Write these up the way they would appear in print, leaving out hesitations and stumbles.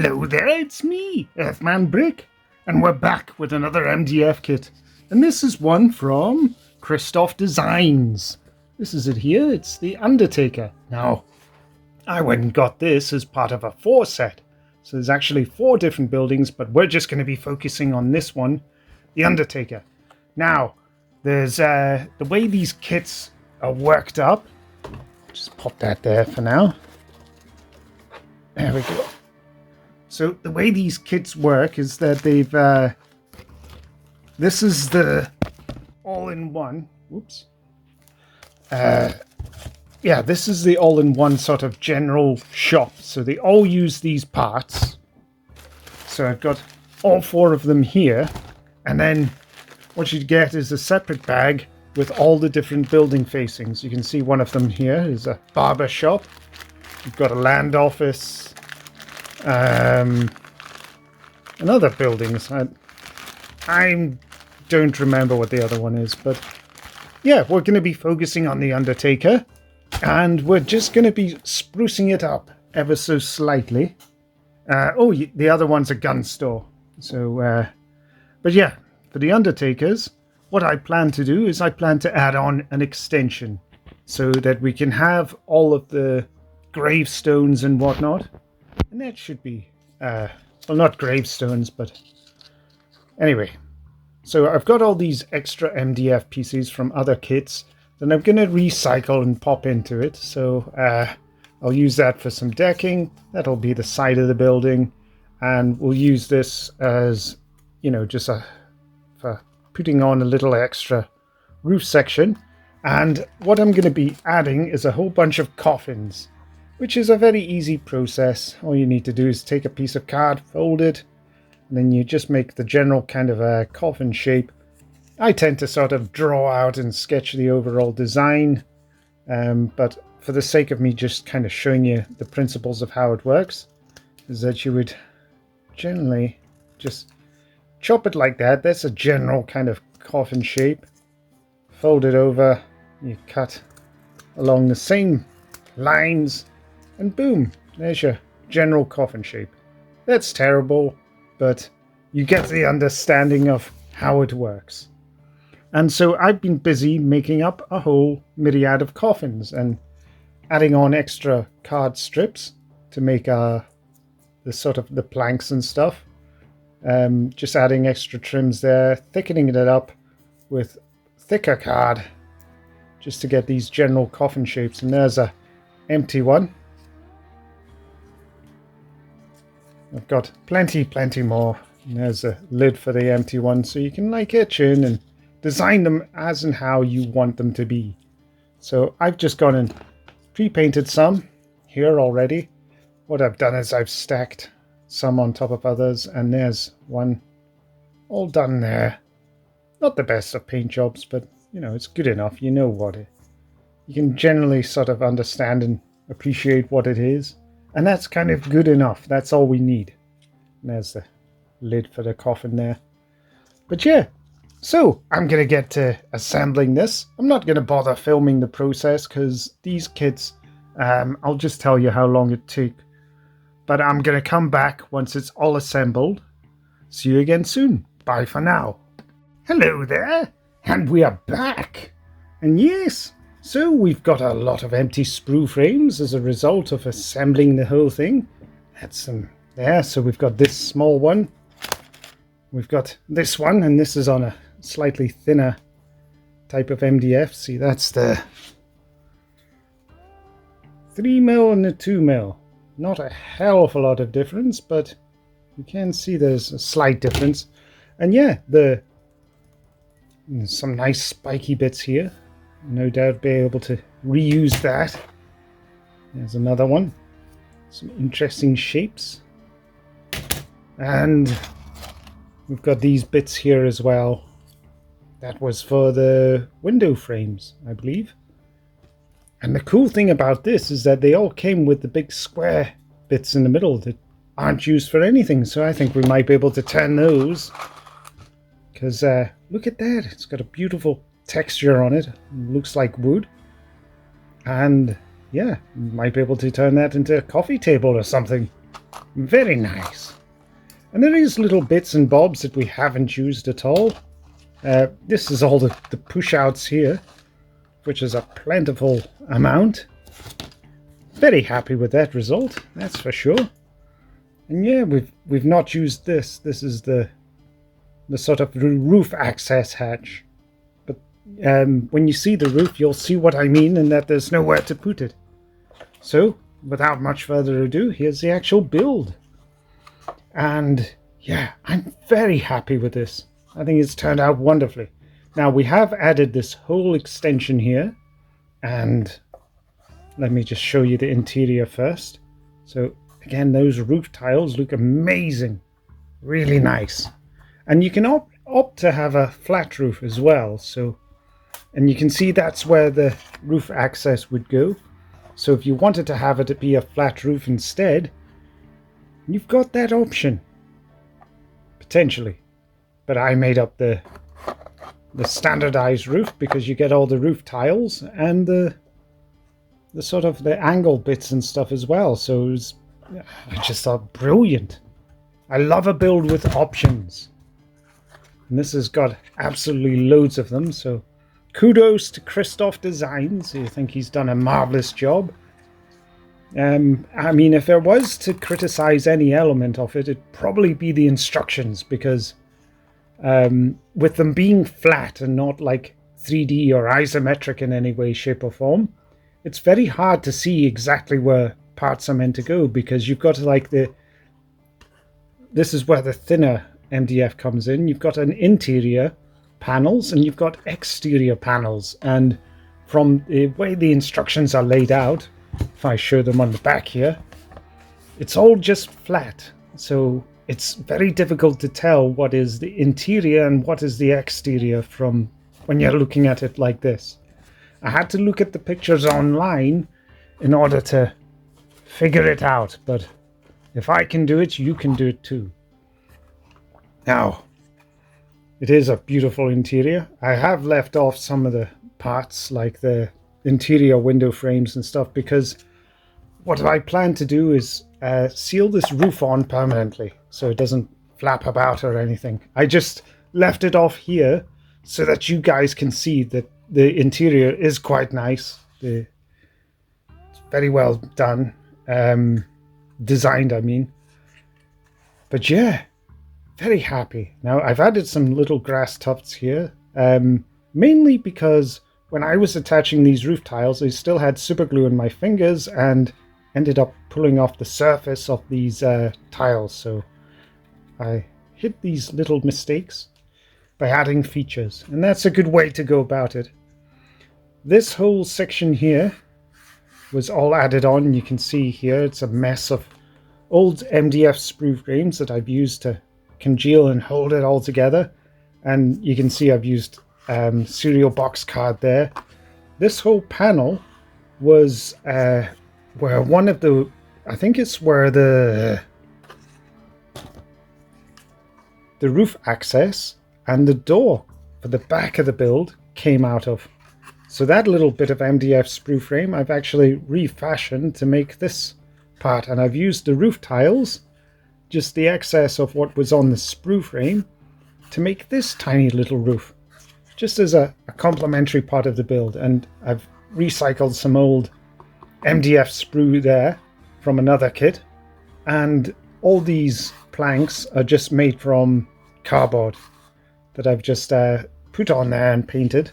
Hello there, it's me, earthmanbrick, and we're back with another MDF kit. And this is one from Kristoff Designs. This is it here, it's the Undertaker. Now, I went and got this as part of a 4 set. So there's actually 4 different buildings, but we're just going to be focusing on this one, the Undertaker. Now, there's the way these kits are worked up. Just pop that there for now. There we go. So the way these kits work is that they've, this is the all-in-one, whoops. Yeah, this is the all-in-one sort of general shop. So they all use these parts. So I've got all 4 of them here. And then what you get is a separate bag with all the different building facings. You can see one of them here is a barber shop. You've got a land office. And other buildings. I don't remember what the other one is, but yeah, we're going to be focusing on the Undertaker, and we're just going to be sprucing it up ever so slightly. The other one's a gun store. So, but yeah, for the Undertakers, what I plan to do is I plan to add on an extension so that we can have all of the gravestones and whatnot. And that should be, well, not gravestones, but anyway. So I've got all these extra MDF pieces from other kits that I'm going to recycle and pop into it. So I'll use that for some decking. That'll be the side of the building. And we'll use this as, you know, just for putting on a little extra roof section. And what I'm going to be adding is a whole bunch of coffins, which is a very easy process. All you need to do is take a piece of card, fold it, and then you just make the general kind of a coffin shape. I tend to sort of draw out and sketch the overall design, but for the sake of me just kind of showing you the principles of how it works, is that you would generally just chop it like that. That's a general kind of coffin shape. Fold it over, you cut along the same lines, and boom, there's your general coffin shape. That's terrible, but you get the understanding of how it works. And so I've been busy making up a whole myriad of coffins and adding on extra card strips to make the planks and stuff. Just adding extra trims there, thickening it up with thicker card just to get these general coffin shapes. And there's a empty one. I've got plenty more. And there's a lid for the empty one, so you can like etch in and design them as and how you want them to be. So I've just gone and pre-painted some here already. What I've done is I've stacked some on top of others, and there's one all done there. Not the best of paint jobs, but you know, it's good enough. You know what you can generally sort of understand and appreciate what it is. And that's kind of good enough. That's all we need. And there's the lid for the coffin there. But yeah, so I'm going to get to assembling this. I'm not going to bother filming the process because these kits, I'll just tell you how long it took. But I'm going to come back once it's all assembled. See you again soon. Bye for now. Hello there, and we are back. And yes, so we've got a lot of empty sprue frames as a result of assembling the whole thing. That's some there. So we've got this small one. We've got this one, and this is on a slightly thinner type of MDF. See, that's the 3mm and the 2mm. Not a hell of a lot of difference, but you can see there's a slight difference. And yeah, there's some nice spiky bits here. No doubt be able to reuse that. There's another one. Some interesting shapes. And we've got these bits here as well. That was for the window frames, I believe. And the cool thing about this is that they all came with the big square bits in the middle that aren't used for anything. So I think we might be able to turn those. Because look at that. It's got a beautiful texture on it. Looks like wood. And yeah, might be able to turn that into a coffee table or something. Very nice. And there is little bits and bobs that we haven't used at all. This is all the push-outs here, which is a plentiful amount. Very happy with that result, that's for sure. And yeah, we've not used this. This is the sort of roof access hatch. But when you see the roof, you'll see what I mean, and that there's nowhere to put it. So, without much further ado, here's the actual build. And yeah, I'm very happy with this. I think it's turned out wonderfully. Now, we have added this whole extension here, and let me just show you the interior first. So again, those roof tiles look amazing, really nice. And you can opt to have a flat roof as well. So, and you can see that's where the roof access would go. So if you wanted to have it be a flat roof instead, you've got that option, potentially. But I made up the standardized roof because you get all the roof tiles and the sort of the angle bits and stuff as well. So it was, I just thought, brilliant. I love a build with options. And this has got absolutely loads of them. So kudos to Kristoff Designs. I think he's done a marvelous job. I mean, if there was to criticize any element of it, it'd probably be the instructions, because with them being flat and not like 3D or isometric in any way, shape or form, it's very hard to see exactly where parts are meant to go, because you've got like this is where the thinner MDF comes in. You've got an interior panels and you've got exterior panels, and from the way the instructions are laid out, if I show them on the back here, it's all just flat. So it's very difficult to tell what is the interior and what is the exterior from when you're looking at it like this. I had to look at the pictures online in order to figure it out, but if I can do it, you can do it too. Now, it is a beautiful interior. I have left off some of the parts, like the interior window frames and stuff, because what I plan to do is seal this roof on permanently so it doesn't flap about or anything. I just left it off here so that you guys can see that the interior is quite nice. It's very well done. Designed, I mean. But yeah, very happy. Now, I've added some little grass tufts here, mainly because when I was attaching these roof tiles, I still had super glue in my fingers and ended up pulling off the surface of these tiles. So I hid these little mistakes by adding features, and that's a good way to go about it. This whole section here was all added on. You can see here it's a mess of old MDF sprue frames that I've used to congeal and hold it all together, and you can see I've used cereal box card there. This whole panel was where one of the, I think it's where the roof access and the door for the back of the build came out of. So that little bit of MDF sprue frame I've actually refashioned to make this part, and I've used the roof tiles, just the excess of what was on the sprue frame, to make this tiny little roof, just as a complementary part of the build. And I've recycled some old MDF sprue there from another kit, and all these planks are just made from cardboard that I've just put on there and painted.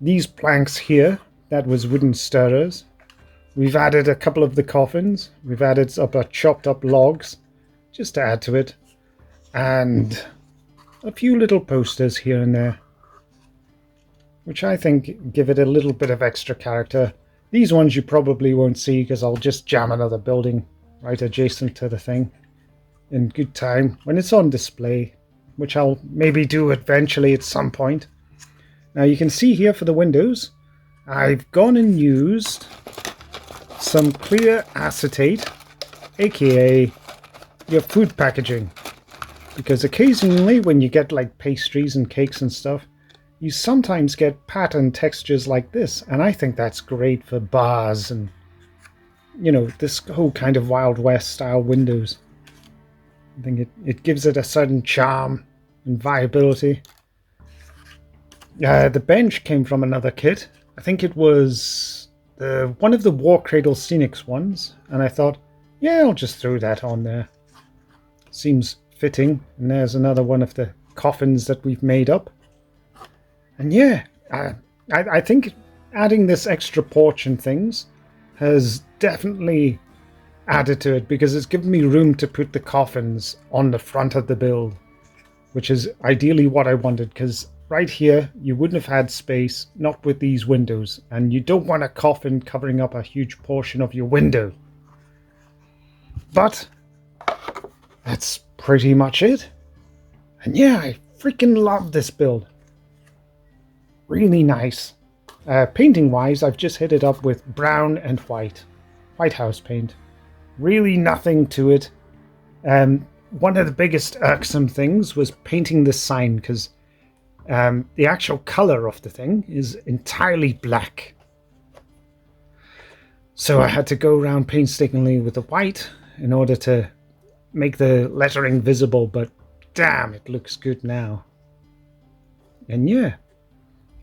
These planks here, that was wooden stirrers. We've added a couple of the coffins. We've added up chopped up logs just to add to it, and a few little posters here and there, which I think give it a little bit of extra character. These ones you probably won't see because I'll just jam another building right adjacent to the thing in good time when it's on display, which I'll maybe do eventually at some point. Now you can see here for the windows, I've gone and used some clear acetate, aka your food packaging, because occasionally when you get like pastries and cakes and stuff, you sometimes get pattern textures like this, and I think that's great for bars and you know, this whole kind of Wild West style windows. I think it gives it a certain charm and viability. The bench came from another kit. I think it was one of the War Cradle Scenics ones, and I thought, yeah, I'll just throw that on there. Seems fitting. And there's another one of the coffins that we've made up. And yeah, I think adding this extra porch and things has definitely added to it, because it's given me room to put the coffins on the front of the build, which is ideally what I wanted, because right here you wouldn't have had space, not with these windows, and you don't want a coffin covering up a huge portion of your window. But that's pretty much it. And yeah, I freaking love this build. Really nice. Painting wise, I've just hit it up with brown and white house paint. Really nothing to it. One of the biggest irksome things was painting the sign, because the actual color of the thing is entirely black. So I had to go around painstakingly with the white in order to make the lettering visible, but damn, it looks good now. And yeah,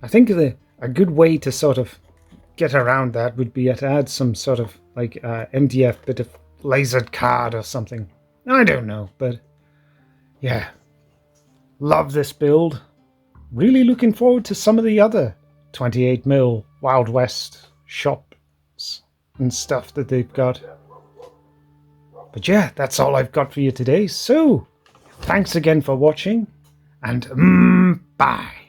I think a good way to sort of get around that would be to add some sort of like MDF bit of lasered card or something. I don't know, but yeah, love this build. Really looking forward to some of the other 28mm Wild West shops and stuff that they've got. But yeah, that's all I've got for you today. So, thanks again for watching, and bye.